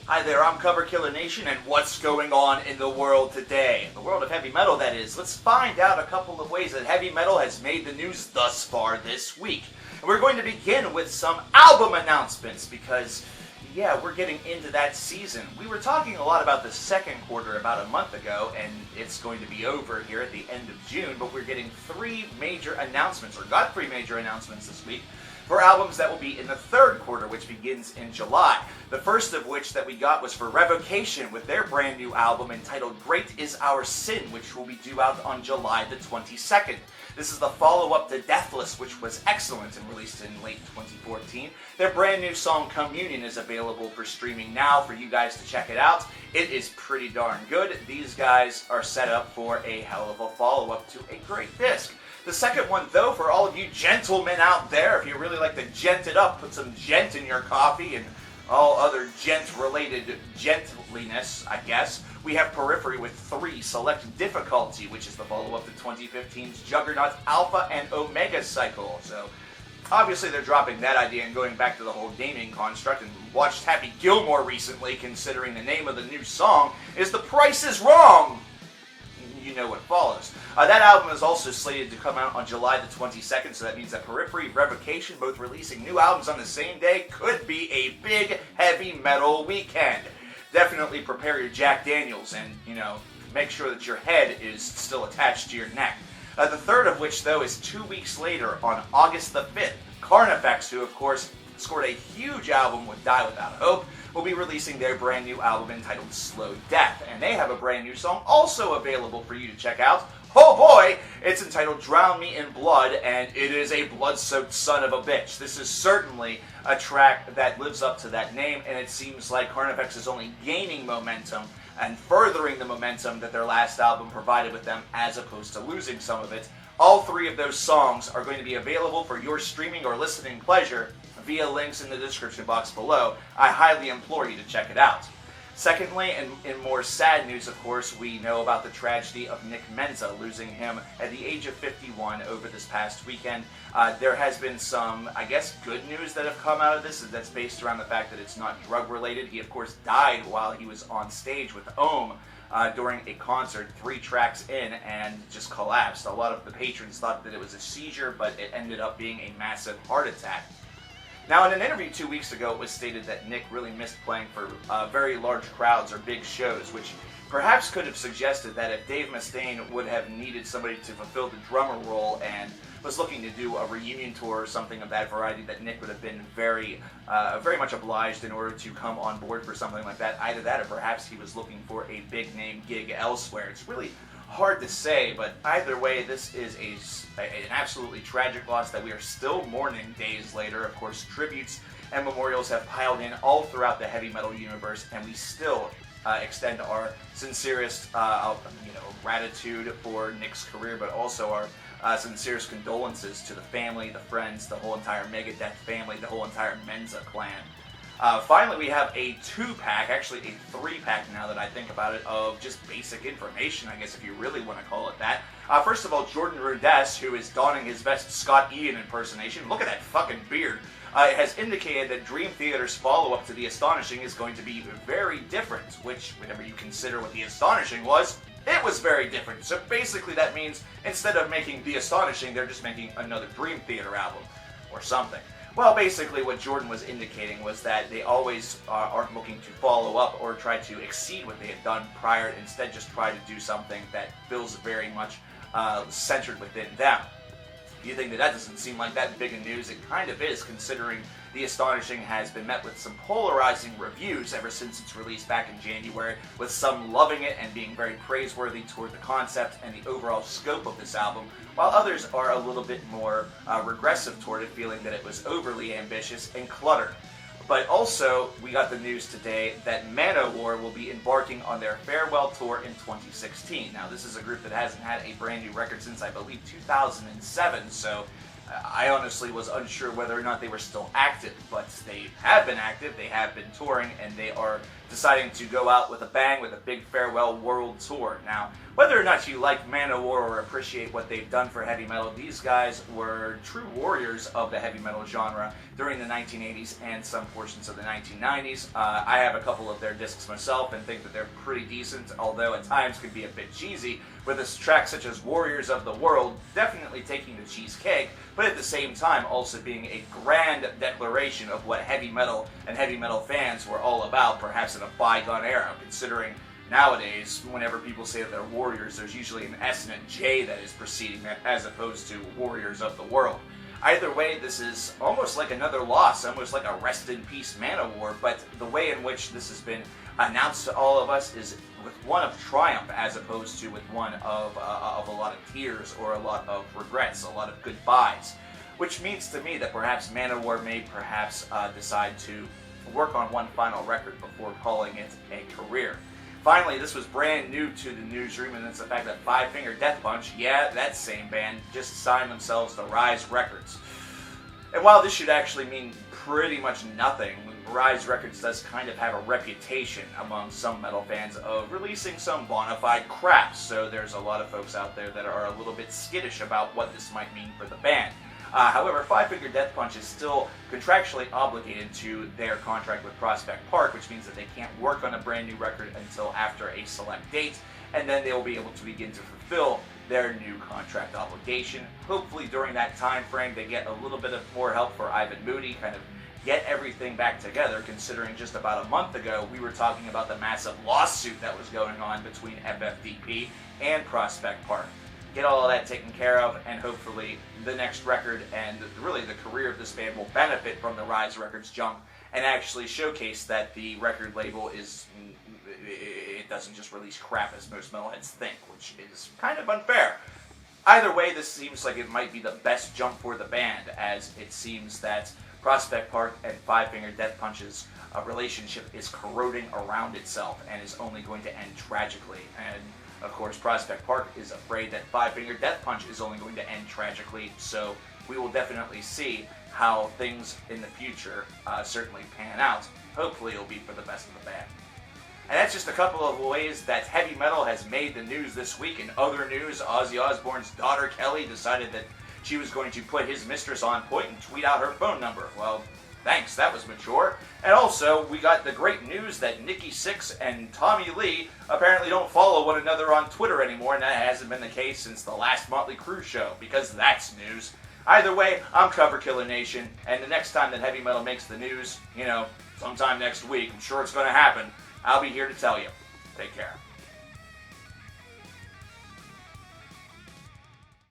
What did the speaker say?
Hi there, I'm coverkillernation, and what's going on in the world today? In the world of heavy metal, that is. Let's find out a couple of ways that heavy metal has made the news thus far this week. And we're going to begin with some album announcements, because, yeah, we're getting into that season. We were talking a lot about the second quarter about a month ago, and it's going to be over here at the end of June, but we're getting got three major announcements this week, for albums that will be in the third quarter, which begins in July. The first of which that we got was for Revocation with their brand new album entitled Great Is Our Sin, which will be due out on July the 22nd. This is the follow-up to Deathless, which was excellent and released in late 2014. Their brand new song Communion is available for streaming now for you guys to check it out. It is pretty darn good. These guys are set up for a hell of a follow-up to a great disc. The second one, though, for all of you gentlemen out there, if you really like to gent it up, put some gent in your coffee and all other gent-related gentliness, I guess, we have Periphery with 3 Select Difficulty, which is the follow-up to 2015's Juggernaut Alpha and Omega Cycle. So, obviously they're dropping that idea and going back to the whole gaming construct, and watched Happy Gilmore recently, considering the name of the new song is The Price Is Wrong. You know what follows. That album is also slated to come out on July the 22nd, so that means that Periphery, Revocation, both releasing new albums on the same day, could be a big heavy metal weekend. Definitely prepare your Jack Daniels and, make sure that your head is still attached to your neck. The third of which, though, is 2 weeks later on August the 5th. Carnifex, who, of course, scored a huge album with Die Without Hope, will be releasing their brand new album entitled Slow Death, and they have a brand new song also available for you to check out. Oh boy! It's entitled Drown Me in Blood, and it is a blood-soaked son of a bitch. This is certainly a track that lives up to that name, and it seems like Carnifex is only gaining momentum and furthering the momentum that their last album provided with them, as opposed to losing some of it. All 3 of those songs are going to be available for your streaming or listening pleasure via links in the description box below. I highly implore you to check it out. Secondly, and in more sad news, of course, we know about the tragedy of Nick Menza, losing him at the age of 51 over this past weekend. There has been some, I guess, good news that have come out of this that's based around the fact that it's not drug-related. He, of course, died while he was on stage with Ohm during a concert, 3 tracks in, and just collapsed. A lot of the patrons thought that it was a seizure, but it ended up being a massive heart attack. Now, in an interview 2 weeks ago, it was stated that Nick really missed playing for very large crowds or big shows, which perhaps could have suggested that if Dave Mustaine would have needed somebody to fulfill the drummer role and was looking to do a reunion tour or something of that variety, that Nick would have been very much obliged in order to come on board for something like that. Either that, or perhaps he was looking for a big-name gig elsewhere. It's really hard to say, but either way, this is an absolutely tragic loss that we are still mourning days later. Of course, tributes and memorials have piled in all throughout the heavy metal universe, and we still extend our sincerest gratitude for Nick's career, but also our sincerest condolences to the family, the friends, the whole entire Megadeth family, the whole entire Menza clan. Finally, we have a 2-pack, actually a 3-pack now that I think about it, of just basic information, I guess, if you really want to call it that. First of all, Jordan Rudess, who is donning his best Scott Ian impersonation, look at that fucking beard, has indicated that Dream Theater's follow-up to The Astonishing is going to be very different, which, whenever you consider what The Astonishing was, it was very different. So basically that means instead of making The Astonishing, they're just making another Dream Theater album, or something. Well, basically what Jordan was indicating was that they always aren't looking to follow up or try to exceed what they had done prior, instead just try to do something that feels very much centered within them. You think that doesn't seem like that big a news? It kind of is, considering The Astonishing has been met with some polarizing reviews ever since its release back in January, with some loving it and being very praiseworthy toward the concept and the overall scope of this album, while others are a little bit more regressive toward it, feeling that it was overly ambitious and cluttered. But also, we got the news today that Manowar will be embarking on their farewell tour in 2016. Now, this is a group that hasn't had a brand new record since, I believe, 2007, so I honestly was unsure whether or not they were still active, but they have been active, they have been touring, and they are deciding to go out with a bang with a big farewell world tour. Now, whether or not you like Manowar or appreciate what they've done for heavy metal, these guys were true warriors of the heavy metal genre during the 1980s and some portions of the 1990s. I have a couple of their discs myself and think that they're pretty decent, although at times can be a bit cheesy, with a track such as Warriors of the World definitely taking the cheesecake, but at the same time also being a grand declaration of what heavy metal and heavy metal fans were all about, perhaps in a bygone era, considering nowadays, whenever people say that they're warriors, there's usually an S and a J that is preceding that, as opposed to Warriors of the World. Either way, this is almost like another loss, almost like a rest in peace Manowar, but the way in which this has been announced to all of us is with one of triumph, as opposed to with one of a lot of tears or a lot of regrets, a lot of goodbyes. Which means to me that perhaps Manowar may perhaps decide to work on one final record before calling it a career. Finally, this was brand new to the newsroom, and it's the fact that Five Finger Death Punch, yeah, that same band, just signed themselves to Rise Records. And while this should actually mean pretty much nothing, Rise Records does kind of have a reputation among some metal fans of releasing some bona fide crap, so there's a lot of folks out there that are a little bit skittish about what this might mean for the band. However, Five Finger Death Punch is still contractually obligated to their contract with Prospect Park, which means that they can't work on a brand new record until after a select date, and then they will be able to begin to fulfill their new contract obligation. Hopefully during that time frame they get a little bit of more help for Ivan Moody, kind of get everything back together, considering just about a month ago we were talking about the massive lawsuit that was going on between FFDP and Prospect Park. Get all of that taken care of, and hopefully the next record and really the career of this band will benefit from the Rise Records jump and actually showcase that the record label it doesn't just release crap as most metalheads think, which is kind of unfair. Either way, this seems like it might be the best jump for the band, as it seems that Prospect Park and Five Finger Death Punch's relationship is corroding around itself and is only going to end tragically. And of course, Prospect Park is afraid that Five Finger Death Punch is only going to end tragically, so we will definitely see how things in the future certainly pan out. Hopefully it'll be for the best of the band. And that's just a couple of ways that heavy metal has made the news this week. In other news, Ozzy Osbourne's daughter Kelly decided that she was going to put his mistress on point and tweet out her phone number. Well, thanks, that was mature. And also, we got the great news that Nikki Sixx and Tommy Lee apparently don't follow one another on Twitter anymore, and that hasn't been the case since the last Motley Crue show, because that's news. Either way, I'm coverkillernation, and the next time that heavy metal makes the news, sometime next week, I'm sure it's going to happen, I'll be here to tell you. Take care.